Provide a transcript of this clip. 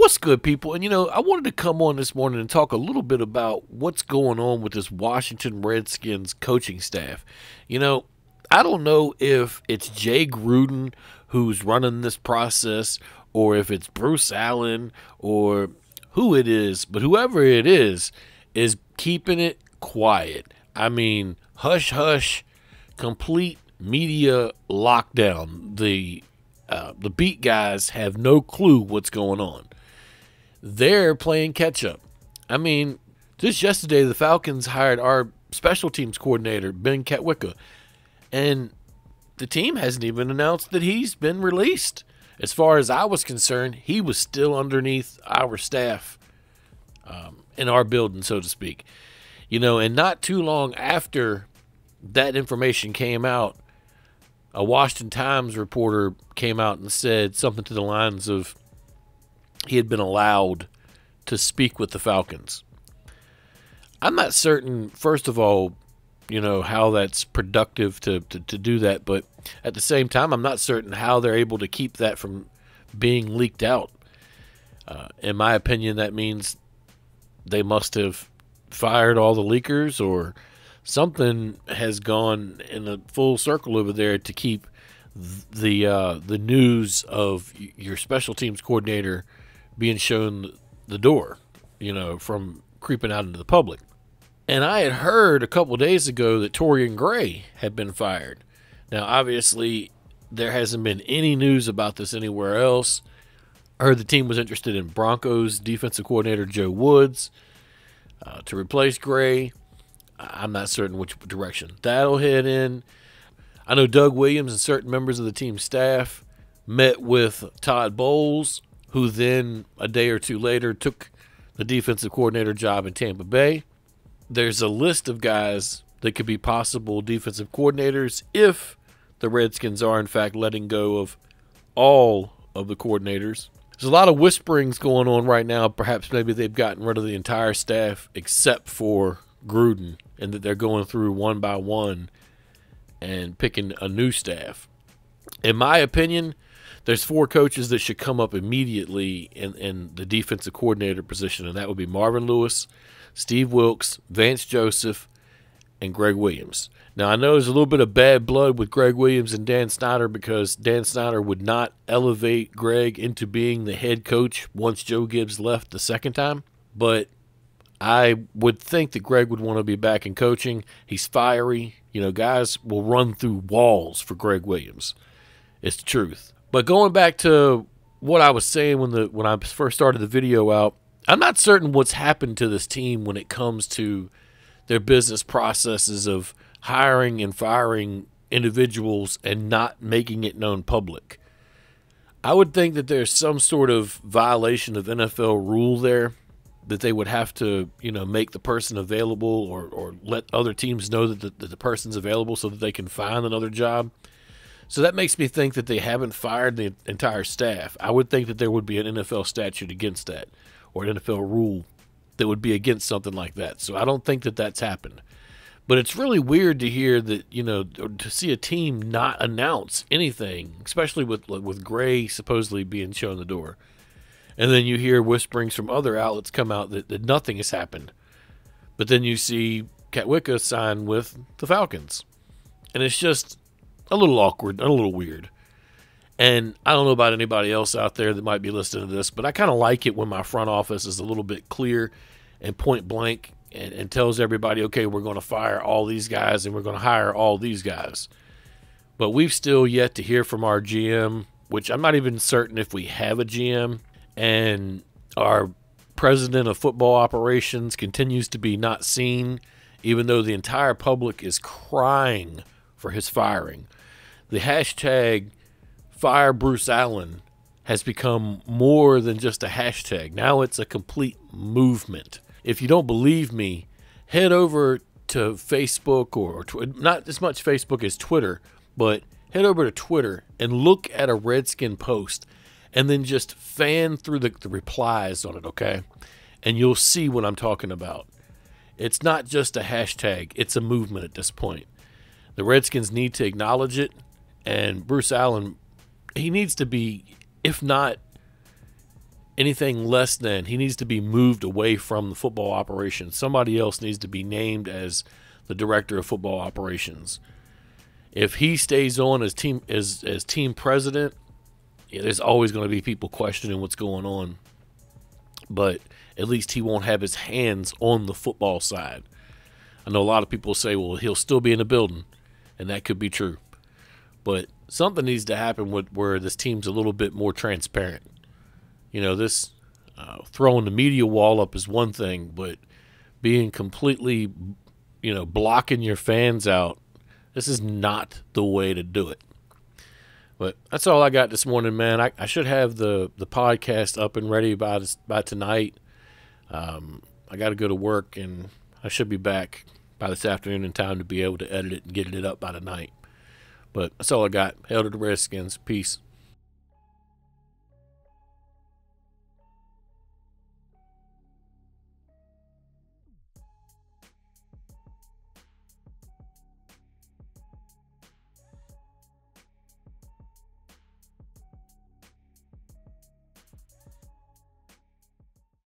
What's good, people? And I wanted to come on this morning and talk a little bit about what's going on with this Washington Redskins coaching staff. I don't know if it's Jay Gruden who's running this process or if it's Bruce Allen or who it is, but whoever it is keeping it quiet. I mean, hush hush, complete media lockdown. The beat guys have no clue what's going on. They're playing catch up. I mean, just yesterday, the Falcons hired our special teams coordinator, Ben Katwicka, and the team hasn't even announced that he's been released. As far as I was concerned, he was still underneath our staff in our building, so to speak. And not too long after that information came out, a Washington Times reporter came out and said something to the lines of he had been allowed to speak with the Falcons. I'm not certain, first of all, how that's productive to do that, but at the same time, I'm not certain how they're able to keep that from being leaked out. In my opinion, that means they must have fired all the leakers, or something has gone in a full circle over there to keep the news of your special teams coordinator being shown the door, from creeping out into the public. And I had heard a couple days ago that Torian Gray had been fired. Now, obviously, there hasn't been any news about this anywhere else. I heard the team was interested in Broncos defensive coordinator Joe Woods to replace Gray. I'm not certain which direction that'll head in. I know Doug Williams and certain members of the team staff met with Todd Bowles, who then a day or two later took the defensive coordinator job in Tampa Bay. There's a list of guys that could be possible defensive coordinators if the Redskins are in fact letting go of all of the coordinators. There's a lot of whisperings going on right now. Perhaps maybe they've gotten rid of the entire staff except for Gruden, and that they're going through one by one and picking a new staff. In my opinion, there's 4 coaches that should come up immediately in the defensive coordinator position, and that would be Marvin Lewis, Steve Wilks, Vance Joseph, and Greg Williams. Now, I know there's a little bit of bad blood with Greg Williams and Dan Snyder because Dan Snyder would not elevate Greg into being the head coach once Joe Gibbs left the second time, but I would think that Greg would want to be back in coaching. He's fiery. Guys will run through walls for Greg Williams. It's the truth. But going back to what I was saying when I first started the video out, I'm not certain what's happened to this team when it comes to their business processes of hiring and firing individuals and not making it known public. I would think that there's some sort of violation of NFL rule there, that they would have to, make the person available or let other teams know that the person's available so that they can find another job. So that makes me think that they haven't fired the entire staff. I would think that there would be an NFL statute against that, or an NFL rule that would be against something like that. So I don't think that that's happened. But it's really weird to hear that, to see a team not announce anything, especially with Gray supposedly being shown the door. And then you hear whisperings from other outlets come out that nothing has happened. But then you see Katwicka sign with the Falcons. And it's just a little awkward, a little weird. And I don't know about anybody else out there that might be listening to this, but I kind of like it when my front office is a little bit clear and point blank and tells everybody, okay, we're going to fire all these guys and we're going to hire all these guys. But we've still yet to hear from our GM, which I'm not even certain if we have a GM. And our president of football operations continues to be not seen, even though the entire public is crying for his firing. The hashtag Fire Bruce Allen has become more than just a hashtag. Now it's a complete movement. If you don't believe me, head over to Facebook or not as much Facebook as Twitter, but head over to Twitter and look at a Redskin post and then just fan through the replies on it, okay? And you'll see what I'm talking about. It's not just a hashtag. It's a movement at this point. The Redskins need to acknowledge it, and Bruce Allen, he needs to be, if not anything less than, he needs to be moved away from the football operation. Somebody else needs to be named as the director of football operations. If he stays on as team president, yeah, there's always going to be people questioning what's going on. But at least he won't have his hands on the football side. I know a lot of people say, well, he'll still be in the building, and that could be true. But something needs to happen where this team's a little bit more transparent. This throwing the media wall up is one thing, but being completely, blocking your fans out, this is not the way to do it. But that's all I got this morning, man. I should have the podcast up and ready by tonight. I got to go to work, and I should be back by this afternoon in time to be able to edit it and get it up by tonight. But that's all I got. Hail to the Redskins. Peace.